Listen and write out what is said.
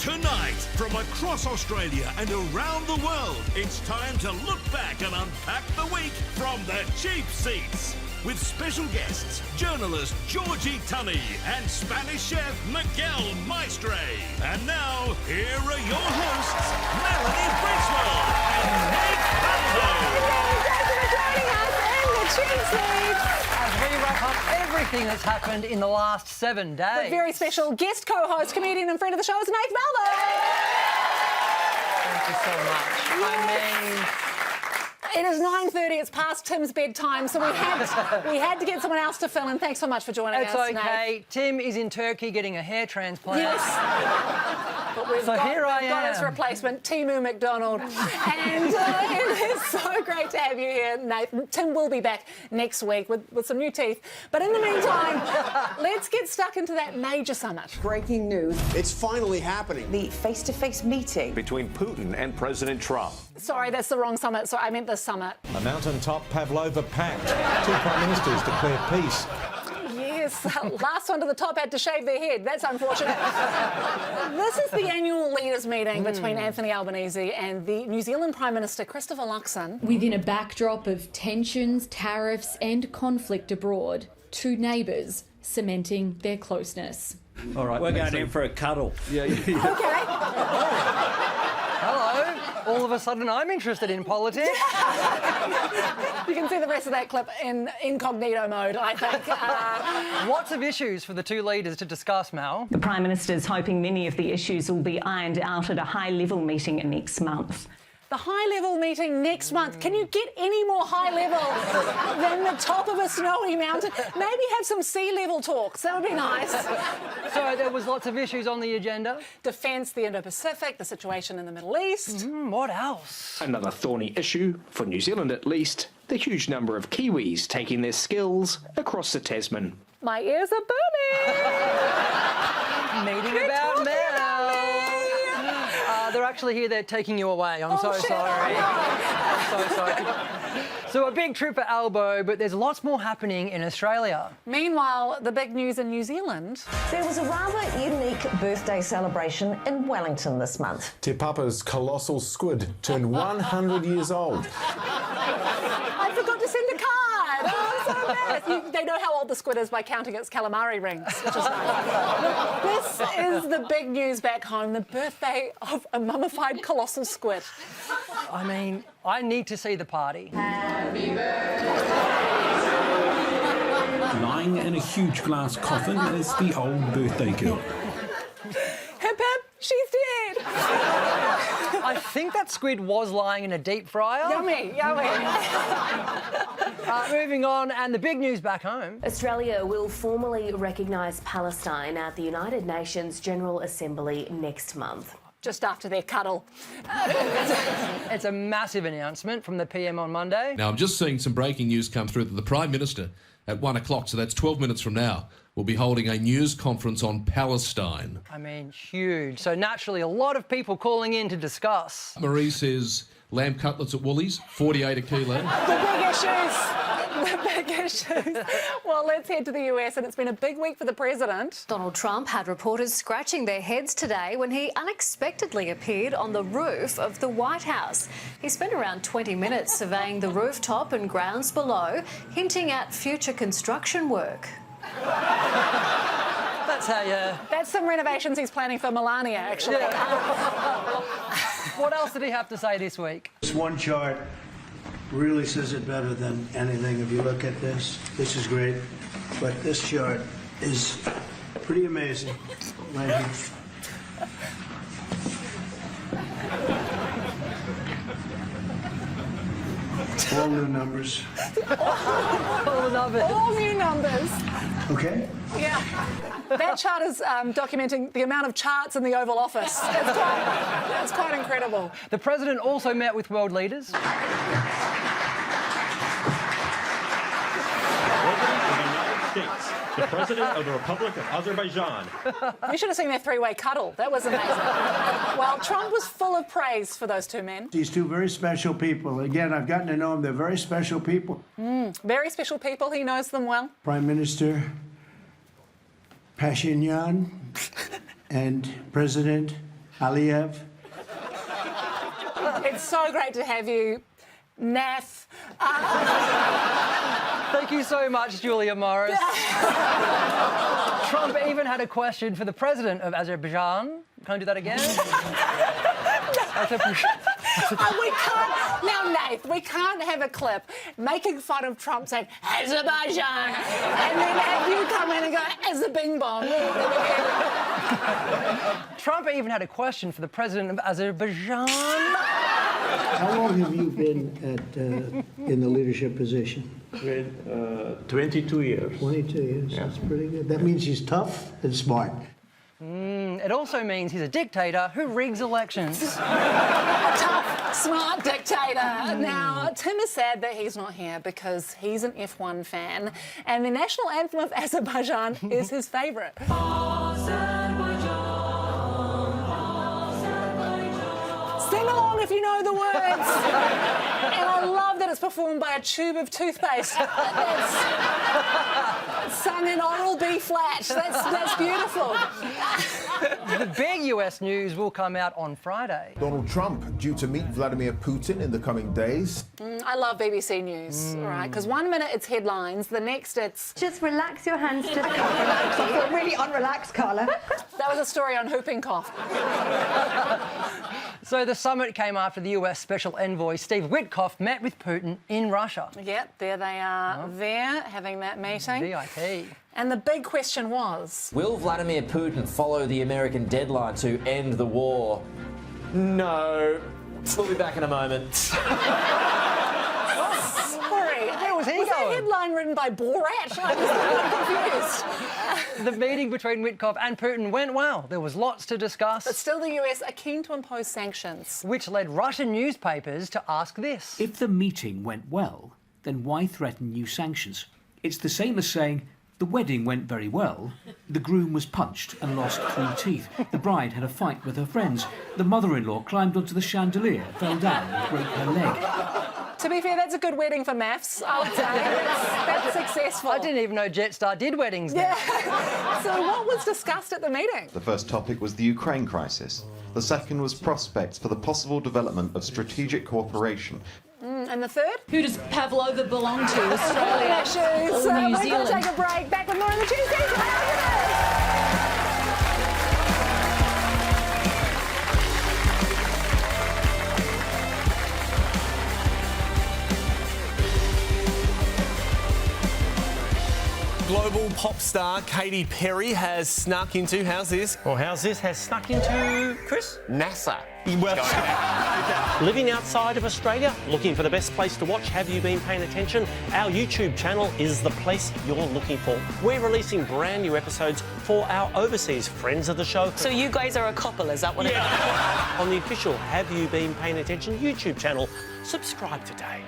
Tonight, from across Australia and around the world, it's time to look back and unpack the week from the cheap seats. With special guests, journalist Georgie Tunney and Spanish chef Miguel Maestre. And now, here are your hosts, Melanie Brixwell and Nate Faldo. As we wrap up everything that's happened in the last 7 days. A very special guest co-host, comedian and friend of the show is Nate Faldo. Thank you so much. I mean, It is 9:30, it's past Tim's bedtime, so we had to get someone else to fill in. Thanks so much for joining it's us, okay. Nate. Tim is in Turkey getting a hair transplant. Yes. But we've So got, here I we've got am. his replacement, Timu McDonald. And it is so great to have you here, Nate. Tim will be back next week with some new teeth. But in the meantime, let's get stuck into that major summit. Breaking news. It's finally happening. The face-to-face meeting between Putin and President Trump. Sorry, that's the wrong summit. Sorry, I meant the summit. A mountaintop Pavlova pact. Two prime ministers declare peace. Yes, last one to the top had to shave their head. That's unfortunate. This is the annual leaders' meeting between Anthony Albanese and the New Zealand Prime Minister Christopher Luxon. Within a backdrop of tensions, tariffs and conflict abroad, two neighbours cementing their closeness. All right, we're going in for a cuddle. Okay. Hello. All of a sudden, I'm interested in politics. You can see the rest of that clip in incognito mode, I think. Lots of issues for the two leaders to discuss, Mal. The Prime Minister's hoping many of the issues will be ironed out at a high-level meeting next month. The high-level meeting next month. Can you get any more high-level than the top of a snowy mountain? Maybe have some sea-level talks. That would be nice. So there was lots of issues on the agenda. Defence, the Indo-Pacific, the situation in the Middle East. What else? Another thorny issue, for New Zealand at least, the huge number of Kiwis taking their skills across the Tasman. My ears are burning. Meeting about Mel. They're actually here. They're taking you away. I'm so shit. sorry. I'm so sorry. So a big trip for Albo, but there's lots more happening in Australia. Meanwhile, the big news in New Zealand. There was a rather unique birthday celebration in Wellington this month. Te Papa's colossal squid turned 100 years old. I forgot to send a card. Oh, I'm so embarrassed. They know how old the squid is by counting its calamari rings, which is nice. This is the big news back home, the birthday of a mummified colossal squid. I mean, I need to see the party. Lying in a huge glass coffin is the old birthday girl. Hip hip, she's dead. I think that squid was lying in a deep fryer. Yummy, yummy. Moving on, and the big news back home. Australia will formally recognise Palestine at the United Nations General Assembly next month. Just after their cuddle. It's a massive announcement from the PM on Monday. Now, I'm just seeing some breaking news come through that the Prime Minister at 1 o'clock, so that's 12 minutes from now, will be holding a news conference on Palestine. I mean, huge. So naturally, a lot of people calling in to discuss. Marie says lamb cutlets at Woolies, 48 a kilo. The big issues. The big issues. Well, let's head to the US, and it's been a big week for the president. Donald Trump had reporters scratching their heads today when he unexpectedly appeared on the roof of the White House. He spent around 20 minutes surveying the rooftop and grounds below, hinting at future construction work. That's how you... That's some renovations he's planning for Melania, actually. Yeah. What else did he have to say this week? This one chart really says it better than anything. If you look at this is great, but this chart is pretty amazing. Right here. All new numbers. All new numbers. Okay? Yeah. That chart is documenting the amount of charts in the Oval Office. It's quite incredible. The president also met with world leaders. The President of the Republic of Azerbaijan. You should have seen their three-way cuddle. That was amazing. Well, Trump was full of praise for those two men. These two very special people. Again, I've gotten to know them. They're very special people. Very special people. He knows them well. Prime Minister Pashinyan and President Aliyev. It's so great to have you, Naff. Thank you so much, Julia Morris. Trump even had a question for the president of Azerbaijan. Can I do that again? We can't, now, Nath, we can't have a clip making fun of Trump saying Azerbaijan and then have you come in and go as a bing bong. Trump even had a question for the president of Azerbaijan. How long have you been in the leadership position? 22 years. 22 years. That's pretty good. That means he's tough and smart. It also means he's a dictator who rigs elections. A tough, smart dictator. Now, Tim is sad that he's not here because he's an F1 fan and the national anthem of Azerbaijan is his favourite. Sing along if you know the words. And I love that it's performed by a tube of toothpaste. That's sung in oral B flat. That's beautiful. The big US news will come out on Friday. Donald Trump due to meet Vladimir Putin in the coming days. I love BBC News, all right? Because 1 minute it's headlines, the next it's... Just relax your hands to the cup. I feel really unrelaxed, Carla. That was a story on whooping cough. So the summit came after the US Special Envoy Steve Witkoff met with Putin in Russia. Yeah, there they are, there, having that meeting. VIP. And the big question was... Will Vladimir Putin follow the American deadline to end the war? No. We'll be back in a moment. Sorry, was that headline written by Borat? I was confused. The meeting between Witkoff and Putin went well. There was lots to discuss. But still the US are keen to impose sanctions. Which led Russian newspapers to ask this. If the meeting went well, then why threaten new sanctions? It's the same as saying, the wedding went very well. The groom was punched and lost 3 teeth. The bride had a fight with her friends. The mother-in-law climbed onto the chandelier, fell down and broke her leg. To be fair, that's a good wedding for maths, I would say. That's successful. I didn't even know Jetstar did weddings now. Yeah. So what was discussed at the meeting? The first topic was the Ukraine crisis. The second was prospects for the possible development of strategic cooperation. And the third? Who does Pavlova belong to? Australia Issues. or New We're going Zealand? to take a break. Back with more on the Tuesdays. Global pop star Katy Perry has snuck into, how's this? Well, how's this? Has snuck into, Chris? NASA. Well, living outside of Australia, looking for the best place to watch Have You Been Paying Attention? Our YouTube channel is the place you're looking for. We're releasing brand new episodes for our overseas friends of the show. So you guys are a couple, is that what it is? On the official Have You Been Paying Attention YouTube channel. Subscribe today.